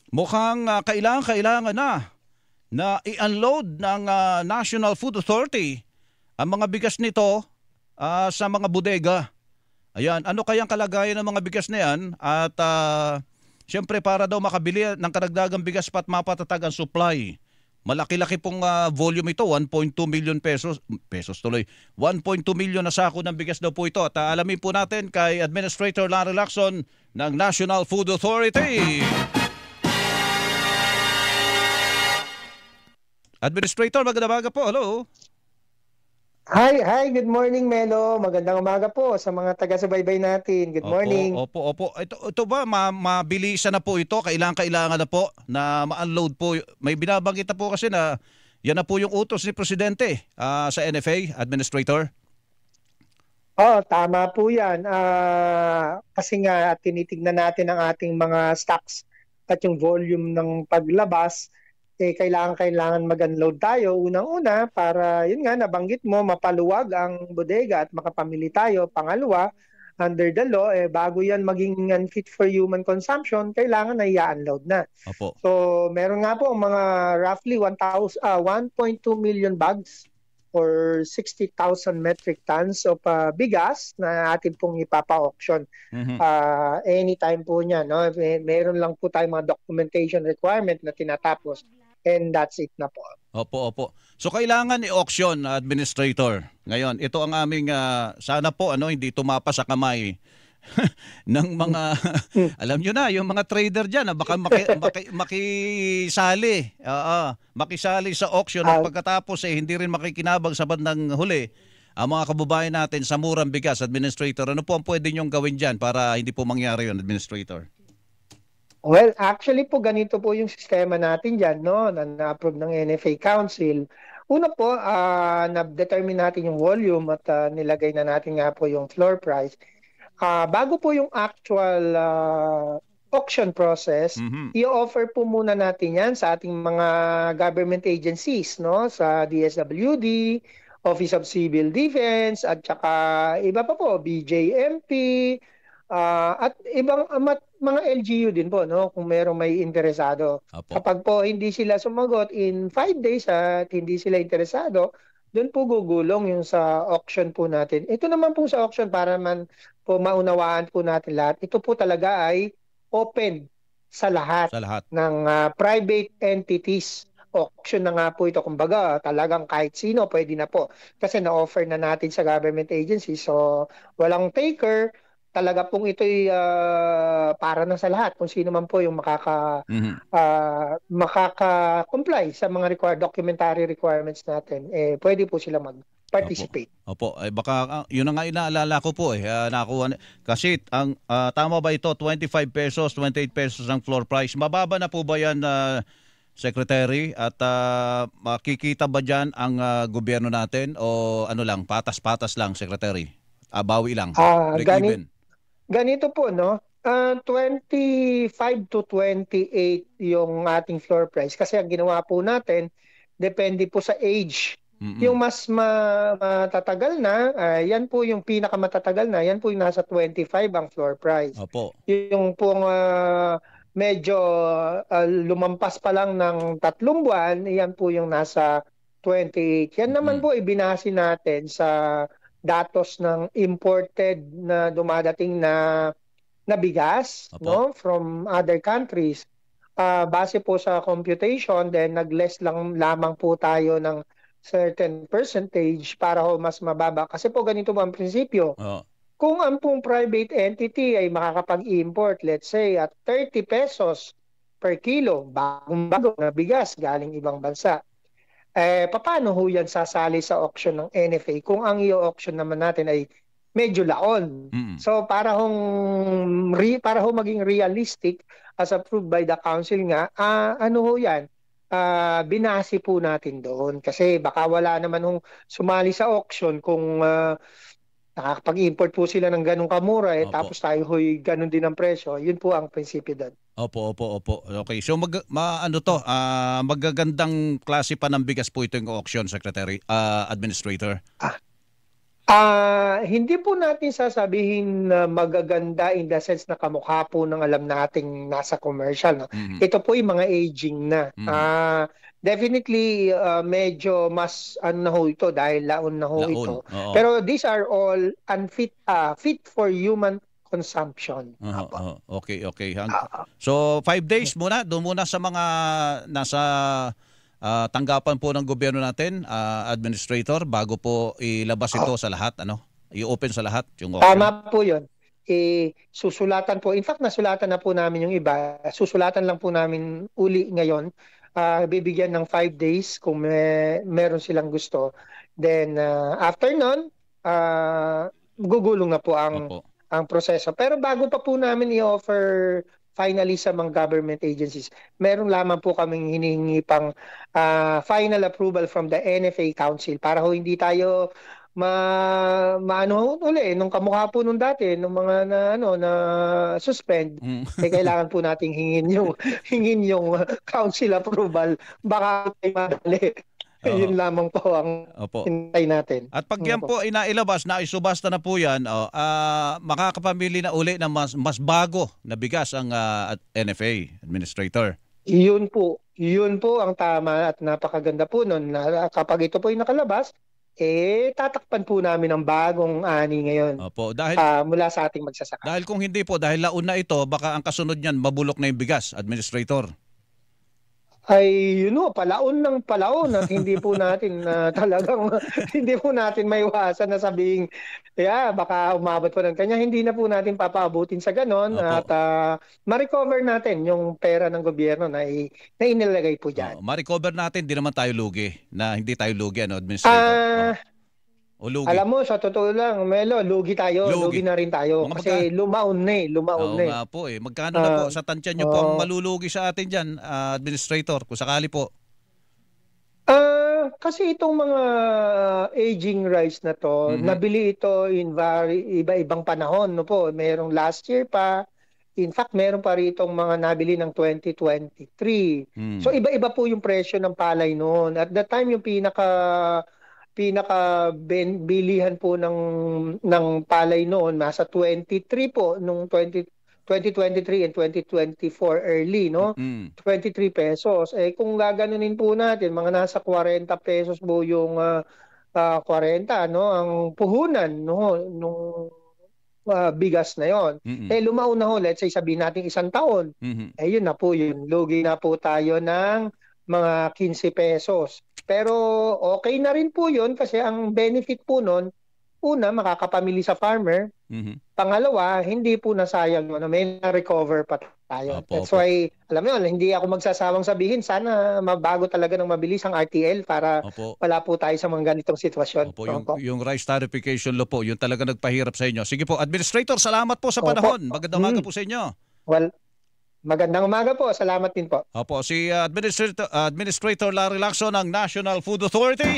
Mukhang kailangan na i-unload ng National Food Authority ang mga bigas nito sa mga bodega. Ayan, ano kayang kalagayan ng mga bigas na yan? At siyempre para daw makabili ng karagdagang bigas pa at mapatatag ang supply. Malaki-laki pong volume ito, 1.2 million pesos tuloy. 1.2 million na sako ng bigas daw po ito. At alamin po natin kay Administrator Larry Lacson ng National Food Authority. Administrator, magandang umaga po. Hello. Hi, good morning Melo. Magandang umaga po sa mga taga-subaybay natin. Good morning. Opo. Ito ba mabilisan na po ito? Kailangan na po na ma-unload po. May binabanggit na po kasi na yan na po yung utos ni Presidente sa NFA, Administrator. Tama po yan. Kasi nga tinitignan natin ang ating mga stocks at yung volume ng paglabas. Kailangan mag-unload tayo unang-una para yun nga nabanggit mo mapaluwag ang bodega at makapamili tayo. Pangalawa, under the law bago yan maging unfit for human consumption, kailangan na i-unload na. Opo. So meron nga po mga roughly 1.2 million bags or 60,000 metric tons of bigas na atin pong ipapa-auction. Anytime po niya, no? Meron lang po tayong mga documentation requirement na tinatapos. And that's it na po. Opo. So kailangan i-auction, Administrator. Ngayon, ito ang aming sana po hindi tumapa sa kamay ng mga alam nyo na, yung mga trader diyan baka makisali. Makisali sa auction at pagkatapos hindi rin makikinabang sa bandang huli ang mga kababayan natin sa murang bigas. Administrator, ano po ang pwede nyong gawin diyan para hindi po mangyari yun, Administrator? Well, actually po ganito po yung sistema natin dyan, no, na-approve ng NFA Council. Una po, na-determine natin yung volume at nilagay na natin nga po yung floor price. Bago po yung actual auction process, i-offer po muna natin yan sa ating mga government agencies, no, sa DSWD, Office of Civil Defense, at saka iba pa po, BJMP, at ibang mga LGU din po, no, kung merong may interesado. Apo. Kapag po hindi sila sumagot in 5 days at hindi sila interesado, doon po gugulong yung sa auction po natin. Ito naman po sa auction para man po maunawaan po natin lahat. Ito po talaga ay open sa lahat ng private entities. Auction na nga po ito. Kumbaga, talagang kahit sino pwede na po. Kasi na-offer na natin sa government agency. So, walang taker. Talaga pong ito'y para na sa lahat. Kung sino man po yung makaka-comply sa mga documentary requirements natin, pwede po sila mag-participate. Opo. Baka yun ang nga inaalala ko po nakuha. Kasi ang tama ba ito, 25 pesos, 28 pesos ang floor price? Mababa na po ba yan, Secretary? At makikita ba dyan ang gobyerno natin o ano lang, patas-patas lang, Secretary? Bawi lang, break even. Ganito po, no? 25 to 28 yung ating floor price. Kasi ang ginawa po natin, depende po sa age. Yung mas matatagal na, yan po yung pinakamatatagal na, yan po yung nasa 25 ang floor price. Opo. Yung pong medyo lumampas pa lang ng 3 buwan, yan po yung nasa 28. Yan naman po ibinase natin sa datos ng imported na dumadating na bigas, no, from other countries. Base po sa computation, then nag-less lang lamang po tayo ng certain percentage para ho mas mababa. Kasi po ganito po ang prinsipyo. Kung ang pong private entity ay makakapag-import, let's say, at 30 pesos per kilo, bagong-bago na bigas galing ibang bansa, paano ho yan sasali sa auction ng NFA kung ang i-auction naman natin ay medyo laon? So para ho maging realistic as approved by the council nga, ano ho yan? Binasi po natin doon kasi baka wala naman hong sumali sa auction kung nakakapag-import po sila ng ganong kamura tapos tayo ho'y ganon din ang presyo. Yun po ang prinsipyo doon. Opo. Okay. So magagandang klase pa ng bigas po ito yung auction, Secretary, Administrator. Hindi po natin sasabihin na magaganda in the sense na kamukha po ng alam nating nasa commercial, no? Mhm. Ito po yung mga aging na. Mhm. Definitely medyo mas ano na ho ito dahil laon na ho Laon. ito. Oo. Pero these are all fit for human consumption. Oho, Apo. oho. Okay, okay. Ah, So 5 days muna, doon muna sa mga nasa tanggapan po ng gobyerno natin, administrator, bago po ilabas ito sa lahat, ano? I-open sa lahat yung auction. Tama po yun. Susulatan po. In fact, nasulatan na po namin yung iba. Susulatan lang po namin uli ngayon. Bibigyan ng 5 days kung meron silang gusto. Then, after nun, gugulong na po Opo. ang proseso. Pero bago pa po namin i-offer finally sa mga government agencies, meron lamang po kaming hinihingi pang final approval from the NFA Council para ho hindi tayo maano uli nung kamukha po nung dati nung mga na suspend Mm. kailangan po nating hingin yung council approval baka may madali. Oo. Yun lamang po ang Opo. hintay natin. At pag yan po inailabas, na isubasta na po yan, makakapamili na uli ng mas bago na bigas ang NFA administrator. Yun po ang tama at napakaganda po nun na kapag ito po yung nakalabas, tatakpan po namin ang bagong ani ngayon Opo, dahil mula sa ating magsasaka. kung hindi po, dahil laon na ito, baka ang kasunod niyan mabulok na yung bigas, administrator. Ay, palaon ng palaon at hindi po natin talagang hindi po natin maiwasan na sabing baka umabot po ng kanya. Hindi na po natin papaabutin sa ganon Opo. at ma-recover natin yung pera ng gobyerno na inilagay po dyan. Ma-recover natin, di naman tayo lugi. Na hindi tayo lugi, ano, administrator? O lugi? Alam mo, sa totoo lang, Melo, lugi tayo. Lugi. Lugi na rin tayo. Kasi lumaon na eh. Lumaon Oo na eh. nga po eh. Magkano na po sa tansya nyo po ang malulugi sa atin dyan, administrator, kung sakali po? Kasi itong mga aging rice na to, nabili ito in iba-ibang panahon, no po. Merong last year pa. In fact, meron pa ritong mga nabili ng 2023. So iba-iba po yung presyo ng palay noon. At that time yung bilihan po ng palay noon nasa 23 po nung 2023 and 2024 early, no? 23 pesos. Kung gaganunin po natin, mga nasa 40 pesos po yung 40, no? Ang puhunan, no? Nung bigas na yon. Lumaon na ho, let's say sabihin natin 1 taon. Yun na po yun. Lugi na po tayo ng mga 15 pesos. Pero okay na rin po yun kasi ang benefit po nun, una, makakapamili sa farmer. Pangalawa, hindi po nasayang may na-recover pa tayo. That's why, alam mo yun, hindi ako magsasawang sabihin, sana mabago talaga ng mabilis ang RTL para wala po tayo sa mga ganitong sitwasyon. Yung rice tarification law po, yung talaga nagpahirap sa inyo. Sige po, Administrator, salamat po sa panahon. Magandang umaga po sa inyo. Well, magandang umaga po. Salamat din po. Si Administrator Larry Lacson ng National Food Authority.